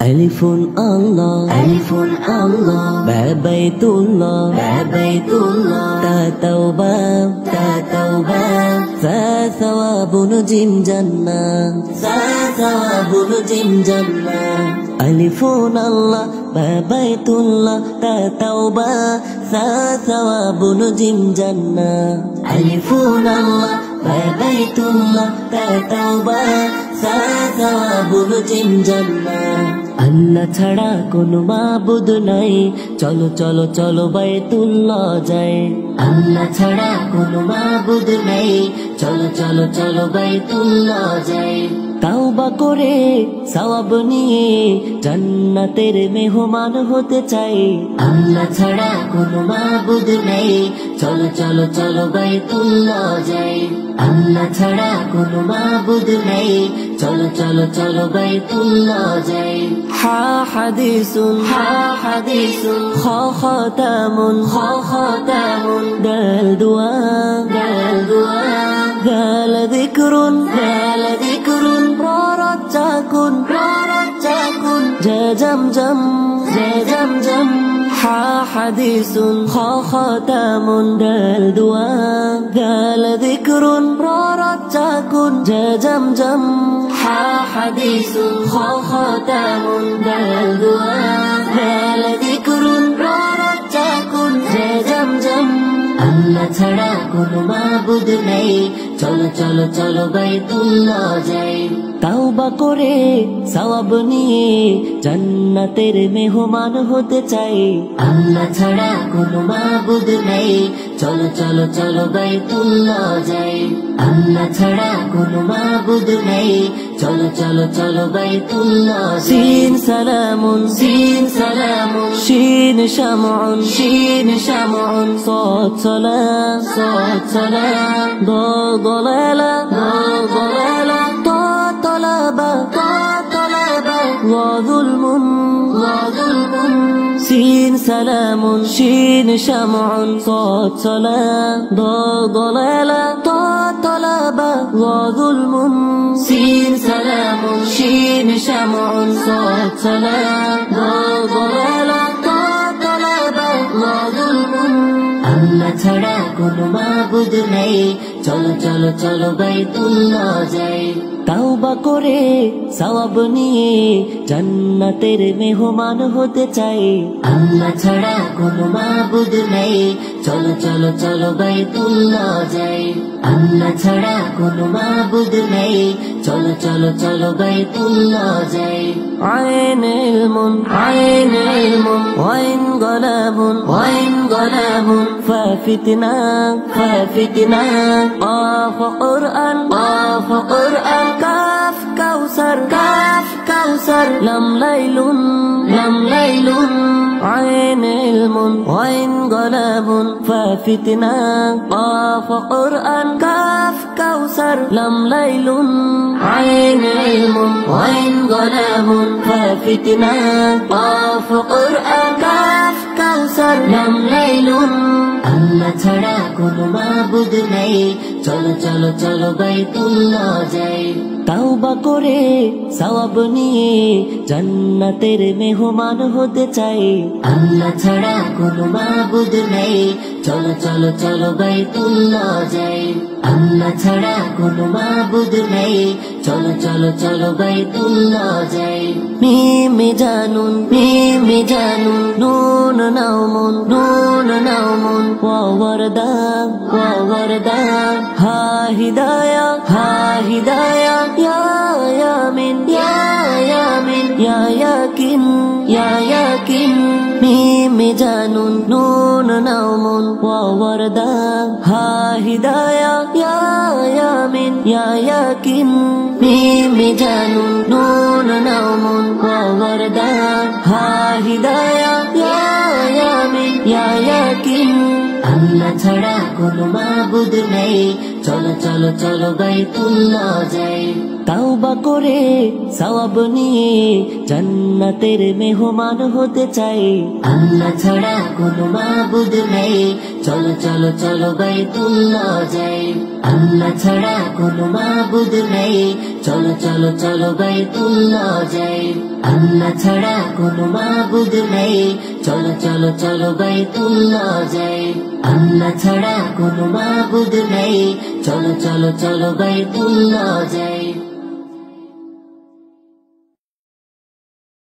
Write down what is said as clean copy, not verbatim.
Alifun Allah, Alifun Allah, Ba Baitullah, Ba Baitullah, Ta Tawbah, Ta Tawbah, Sa Thawabun Jim Jannah, Sa Thawabun Jim Jannah. Alifun Allah, Ba Baitullah, Ta Tawbah, Sa Thawabun Jim Jannah. Alifun Allah, Ba Baitullah, Ta Tawbah, Sa Thawabun Jim Jannah. আল্লাহ ছাড়া কোনো মাবুদ নাই, চলো চলো চলো বাইতুল্লাহ যাই। আল্লাহ ছাড়া কোনো মাবুদ নাই, চলো চলো চলো বাইতুল্লাহ যাই। তাওবা করে সওয়াব নিয়ে জান্নাতের মেহমান হতে চাই। আল্লাহ ছাড়া কোনো মাবুদ নাই, চলো চলো চলো বাইতুল্লাহ যাই। আল্লাহ ছাড়া কোনো মাবুদ নাই, চলো চলো চলো বাইতুল্লাহ যাই। হা হাদিসুন, হা হাদিসুন, খ খাতামুন, খ খাতামুন, দাল দুআ, দাল দুআ, দাল যিকরুন, দাল যিকরুন, ররজাকুন, ররজাকুন, জা জামজাম, জা জামজাম। হা হাদিসুন, খ খাতামুন, দাল দুআ, দাল যিকরুন, ররজাকুন, জা জামজাম। হা হাদিসুন, খ খাতামুন, দাল দুআ, দাল যিকরুন, ররজাকুন, জা জামজাম। আল্লাহ ছাড়া কোনো মাবুদ নাই, চলো চলো চলো বাইতুল্লাহ যাই। তাওবা করে সওয়াব নিয়ে জান্নাতের মেহমান হতে চাই। আল্লাহ ছাড়া কোনো মাবুদ নাই, চলো চলো চলো বাইতুল্লাহ যাই। আল্লাহ ছাড়া কোনো মাবুদ নাই, চলো চলো চলো বাইতুল্লাহ। সিন সালামুন, সিন সালামুন, শিন শামউন, শিন শামউন, সাদ সালাম, সাদ সালাম, দাল দালালা, দাল দালালা, তা তালাবা, তা তালাবা, ওয়া যুলমুন, ওয়া যুলমুন। সিন সালামুন, শিন শামউন, সাদ সালাম, দাল দালালা, তা তালাবা, ওয়া যুলমুন। সিন সালামুন, শিন শামউন, সাদ সালাম, দাল দালালা, তা তালাবা, ওয়া যুলমুন। আল্লাহ ছাড়া কোনো মাবুদ নাই, চলো চলো চলো বাইতুল্লাহ যাই। তাওবা করে সওয়াব নিয়ে জান্নাতের মেহমান হতে চাই। আল্লাহ ছাড়া কোনো মাবুদ নাই, চলো চলো চলো বাইতুল্লাহ যাই। আল্লাহ ছাড়া কোনো মাবুদ নাই, চলো চলো চলো বাইতুল্লাহ যাই। আইন ইলমুন, আইন ইলমুন, ওয়াইন গলাবুন, ওয়াইন গলাবুন, ফাফিতনা, ফাফিতনা, আফ কুরআন, আফ কুরআন, কাফ কাউসার, কাফ কাউসার, লাম লাইলুন, লাম লাইলুন। আইন ইলমুন, ওয়াইন গলাবুন, ফাফিতনা, আফ কুরআন, কাফ কাউসার, লাম লাইলুন। আইন ইলমুন, ওয়াইন গলাবুন, ফাফিতনা, আফ কুরআন, কাফ কাউসার, লাম লাইলুন। আল্লাহ ছাড়া কোনো মাবুদ নাই, চলো চলো চলো বাইতুল্লাহ যাই। তাওবা করে সওয়াব নিয়ে জান্নাতের মেহমান হতে চাই। আল্লাহ ছাড়া কোনো মাবুদ নাই, চলো চলো চলো বাইতুল্লাহ যাই। আল্লাহ ছাড়া কোনো মাবুদ নাই, চলো চলো চলো বাইতুল্লাহ যাই। মিমে জানুন, মিমে জানুন, নুন নাউমুন, নুন নাউমুন, ওয়া ওয়ারদা, ওয়া ওয়ারদা, হা হিদায়া, হা হিদায়া, ইয়া ইয়ামিন, ইয়া ইয়ামিন, ইয়া ইয়াকিন, ইয়া ইয়াকিন। মিমে জানুন, নুন নাউমুন, ওয়া ওয়ারদা, হা হিদায়া, ইয়া ইয়ামিন, ইয়া ইয়াকিন। মিমে জানুন, নুন নাউমুন, ওয়া ওয়ারদা, হা হিদায়া, ইয়া ইয়ামিন, ইয়া ইয়াকিন। আল্লাহ ছাড়া কোনো মাবুদ নাই, চলো চলো চলো বাইতুল্লাহ যাই। তাওবা করে সওয়াব নিয়ে জান্নাতের মেহমান হতে চাই। আল্লাহ ছাড়া কোনো মাবুদ নাই, চলো চলো চলো বাইতুল্লাহ যাই। আল্লাহ ছাড়া কোনো মাবুদ নেই চলো চলো চলো বাইতুল্লাহ যাই আল্লাহ ছাড়া কোনো মাবুদ নেই চলো চলো চলো বাইতুল্লাহ যাই আল্লাহ ছাড়া কোনো মাবুদ নেই চলো চলো চলো বাইতুল্লাহ যাই